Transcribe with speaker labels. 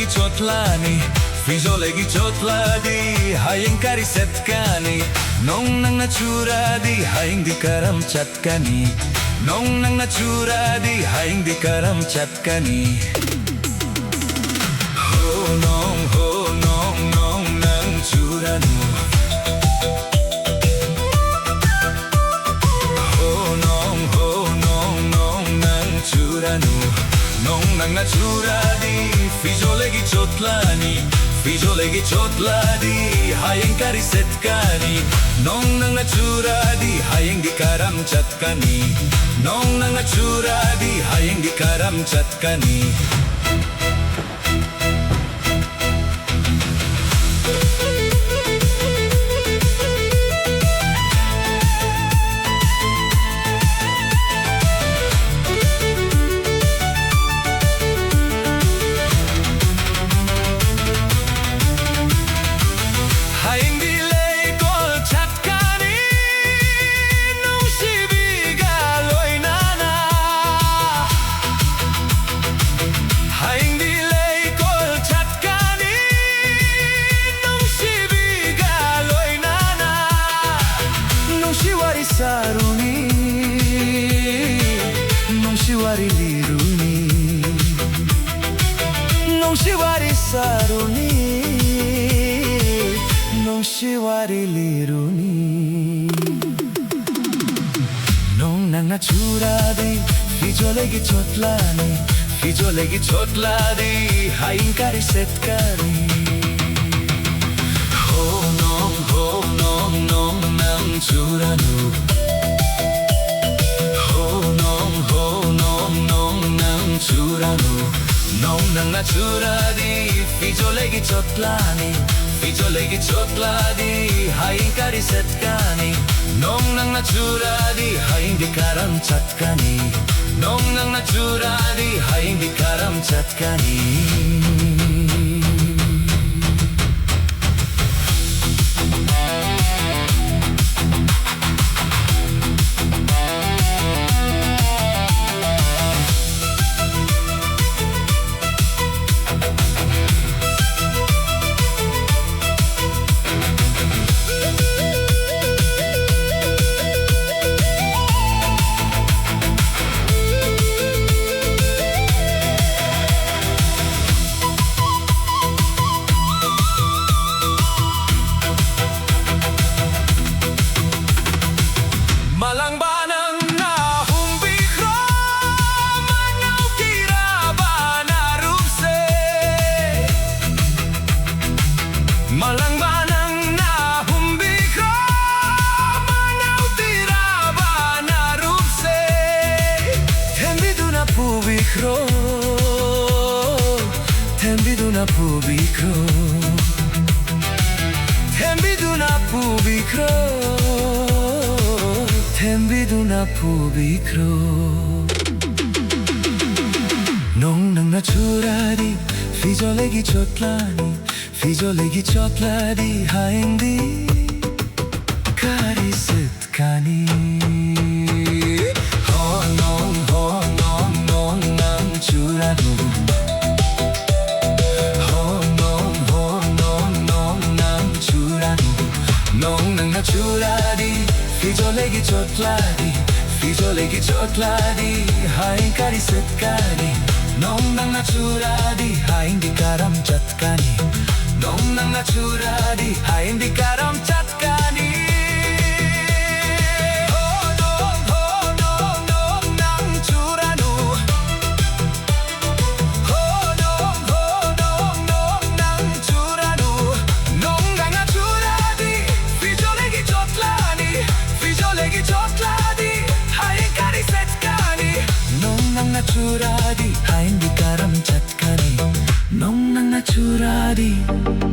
Speaker 1: chotlani Fizolegi chotladi Haying kari setkani Nong nang naturadi Haying di karam chatkani Nong nang naturadi Haying di karam chatkani Ho nong nang churanu Nong nang naturadi Fizolegi chotlani Fizolegi chotladi Hayeng kari setkani Nong nang naturadi Hayeng di karam chatkani Nong nang naturadi Hayeng di karam chatkani Saruni Nong shiwari liruni Nong shiwari saruni Nong shiwari liruni Nong nang naturadi Fizolegi chotlani Fizolegi chotladi Hayeng kari setkani Ho nong nang churanu Nong nang naturadi Fizolegi chotlani Fizolegi chotladi Hayeng kari setkani Nong nang naturadi Hayeng di karam chatkani Nong nang naturadi Hayeng di karam chatkani Tembiduna pubicro Tembiduna pubicro Tembiduna pubicro Nong nang naturadi Fizolegi chotlani Fizolegi chotladi Hayeng di kari setkani Ho nong nang churanu Nong nang naturadi Fizolegi chotladi Fizolegi chotladi Hayeng kari setkani Nong nang naturadi Hayeng di karam chatkani Nong nang naturadi Hayeng di karam chatkani naturadi Hayeng di karam chatkani Nong nang naturadi